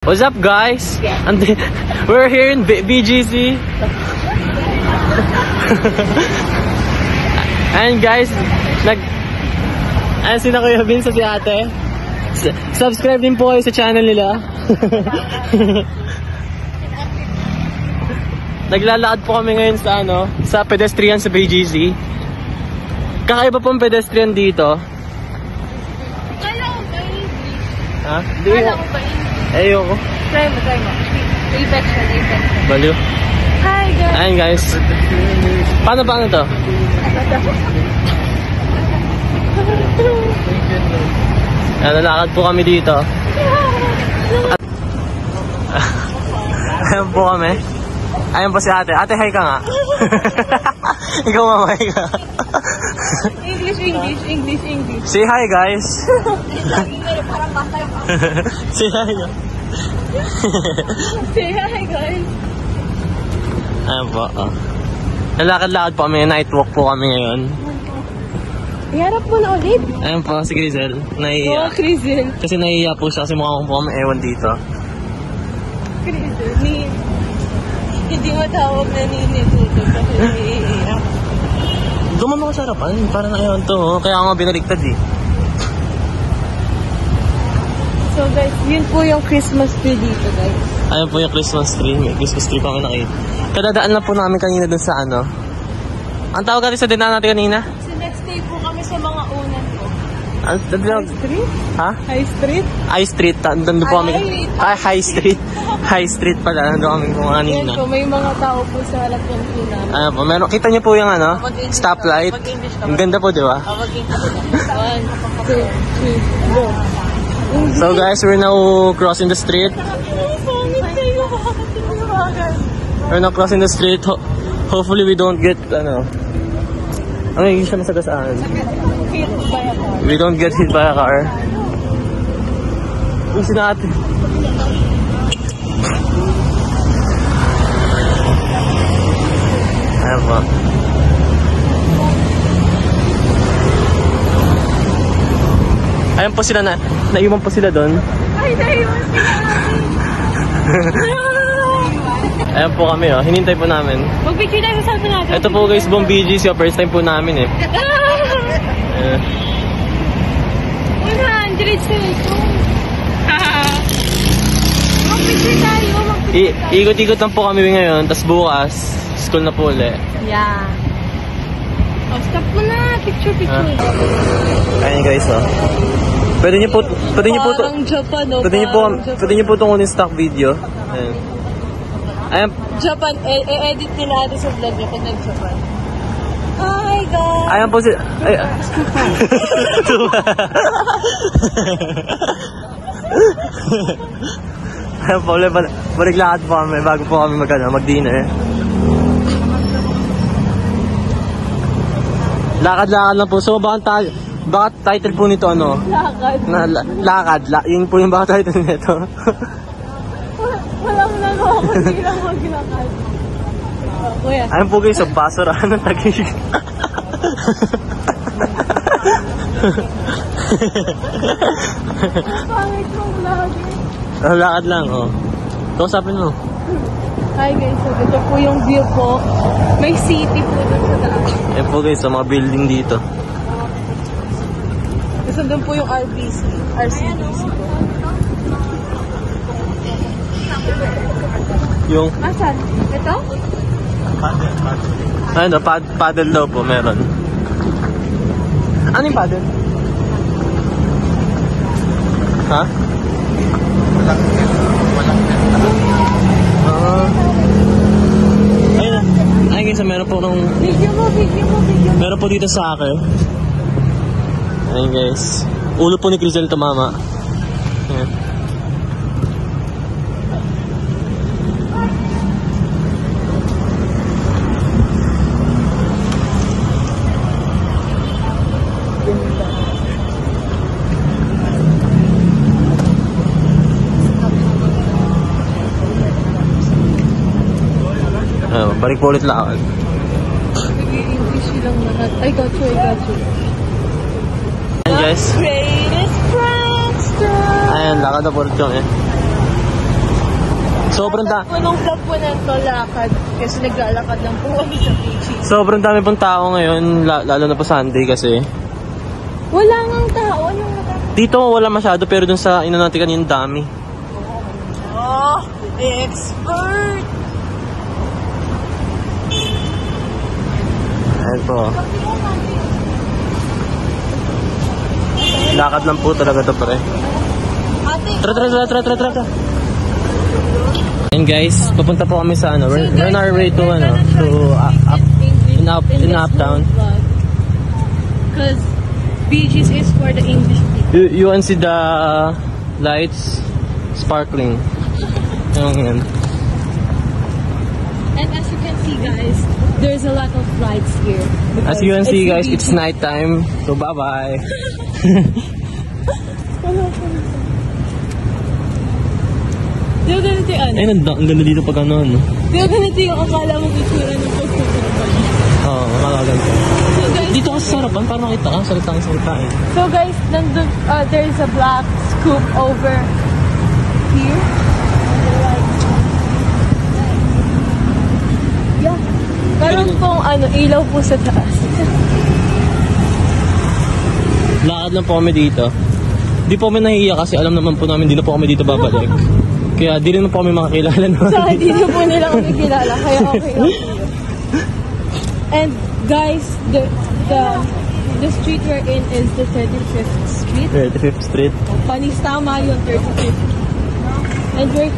What's up, guys? We're here in BGC. And guys, ayan sila Kuya Vince sa si ate. Subscribe din po kayo sa channel nila. Naglalakad po kami ngayon sa sa pedestrian sa BGC. Kakaiba pong pedestrian dito. Kala ko ba English? Ha? Kala ko ba English? Ayoko. Try mo. Apex. Baliw. Hi guys! Ayan guys. Paano to? Ayan, nalakad po kami dito. Ayan po kami. Ayan po si ate. Ate, hi ka nga. Ikaw mamay ka. English. Say hi, guys. Parang batay pa. Say hi. Say hi guys! Ayan po. Oh. Nalakad-lakad po kami. Night walk po kami ngayon. Iharap mo na ulit. Ayan po si Grizel. Nahihiya. Oh, Crizel. Kasi nahihiya po siya kasi mukhang po kami ewan dito. Crizel. Hindi mo tawag na ninituto kasi naiiyak. Duman ako sa harapan. Parang ewan to. Oh. Kaya nga binaliktad eh. So guys, yun po yung Christmas tree dito guys. Ayan po yung Christmas tree. May Christmas tree pa kami nakita. Kadadaan lang po namin kanina dun sa Ang tawag natin sa dinaan natin kanina? So next day po kami sa mga unan po. High Street? Ha? High Street? High Street. Doon po kami. High Street. High Street pala. Doon kami po kanina. Yan po, may mga tao po sa harap ng unan. Ayan po. Meron, kita niyo po yung stoplight. Ang ganda po, di ba? 1, 2, 3, go! So guys, we're now crossing the street. We're now crossing the street. Hopefully we don't get, hindi siya masagasaan. We don't get hit by a car. Gusto natin. Ayan po. Ayan po sila naiwan po sila doon. Ay, naiwan sila. Ayan po kami hinintay po namin. Mag-picture tayo sa salto natin. Ito po guys, buong BGC, first time po namin 100 cellphone. Mag-picture tayo. Ikot-ikot lang po kami ngayon, tas bukas, school na po ulit. Yeah. Oh, stop mo na. Picture. Ayan guys Pwede niyo po Parang Japan pwede niyo po tungkulin stock video. Ayan. Japan, edit nila natin sa vlog niya pag nag-Japan. Hi guys! Ayan po si... Ayan po, balik lahat po kami bago po kami mag-dinner. Lakad-lakad lang po. So, baka title po nito Lakad. Lakad. Yun po yung baka title nito. Walang nagawa ko, hindi lang maglakad. Kuya. Ayan po guys, sa basurahan ng Taguig. Pangit mong vlog. Lakad lang, Kausapin mo. Hi guys, so ito po yung view po. May city po dun sa taas. Ayan po guys, sa mga building dito. Tapos doon po yung RCBC po. Yung... Asan? Ito? Paddle daw po, meron. Ano yung paddle? Ha? Ayun guys, meron po Video mo. meron po dito sa akin. Ayun guys. Ulo po ni Crizel tumama. Ayan. Balik po ulit lakad. Nag-i-English lang lahat. I got you. Ayan guys. Greatest prankster. Ayan, lakad na po ulit kami. Sobrang Punong vlog po na ito, lakad. Kasi naglalakad lang po kami sa beaches. sobrang dami pong tao ngayon, lalo na po Sunday kasi. Wala ngang tao. Anong nakakita? Dito wala masyado pero dun sa ino natin kanina dami. Oh, expert! Ayan po. Lakad lang po talaga to pre. Ate, Tara. And guys, papunta po kami sa ano, we're on our way to uptown. Because beaches is for the English people. You can see the lights sparkling. Yan. And as you can see guys, there's a lot of lights here. As you can see guys, beach. it's night time. So bye-bye. Di ba ganito yung ano? Ay, ang ganda dito pag ano, no? Di ba ganito yung akala mong itsura ng pagkukuruban? Oo, makakaganda. So guys, Dito kasi sa harapan, para makita ka, salita eh. so guys, nandun, there's a black scoop over here. Yeah. Meron pong ano, ilaw po sa taas. Lakad lang po kami dito. Di po kami nahihiya kasi alam naman po namin di na po kami dito babalik. Kaya di rin po kami makakilala naman. So, hindi na po nila kami kilala. Kaya okay lang. And guys, the street we're in is the 35th Street. 35th Street. Panis tama yung 35th. And we're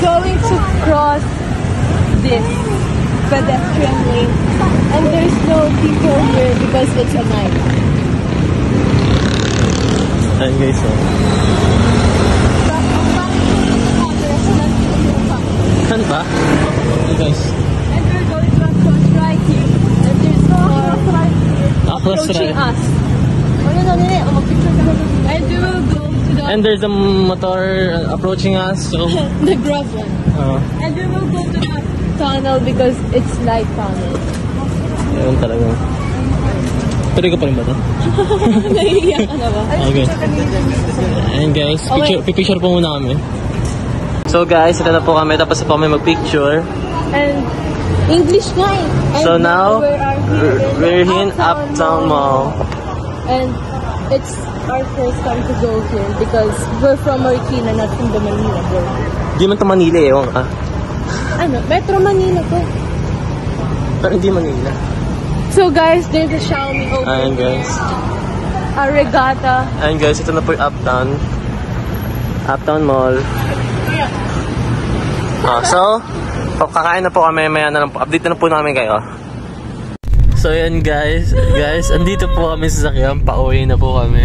going to cross this pedestrian lane. And there's no people here because it's a night. Ayan guys, oh. Saan pa? Ayan guys. And we're going to cross right here. And there's more approaching us. And we will go to the And there's a motor approaching us, so... the grab one. And we will go to the tunnel because it's light tunnel. Yun talaga. Tuloy ko pa rin ba ito? Nahihiyak ka na ba? Okay. And guys, picture po muna kami. So guys, ito na po kami. Tapos na po kami mag-picture. And English nga eh. And So now, we're in in Uptown Mall. And it's our first time to go here because we're from Marikina, not from the Manila border. Di man ito Manila eh. Ano? Metro Manila to. Pero hindi Manila. So guys, there's a Xiaomi over Ayan guys. a regatta. Ayan guys, ito na po yung Uptown. Uptown Mall. So, kakain na po kami. Maya na lang po. Update na po namin kayo. So yan guys. Guys, andito po kami sa sasakyan. Pauwi na po kami.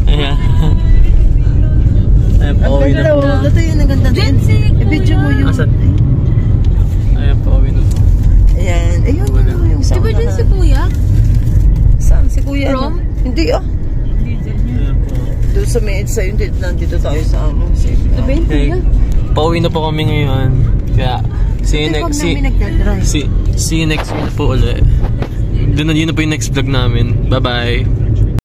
Ayan. Ayan, pauwi na po. Ito yung naganda din. I-video mo yung... Asan? Ayan, pauwi na po. Ayan. Ayun yung Di ba dyan si Kuya? Saan? Si Kuya? From? Hindi ah. Ayan po. Doon sa may EDSA yun. Nandito tayo sa ano. Di ba yung Okay. Kuya? Pauwi na po kami ngayon. Kaya, see you next... See you next week po ulit. Yun na po yung next vlog namin. Bye-bye.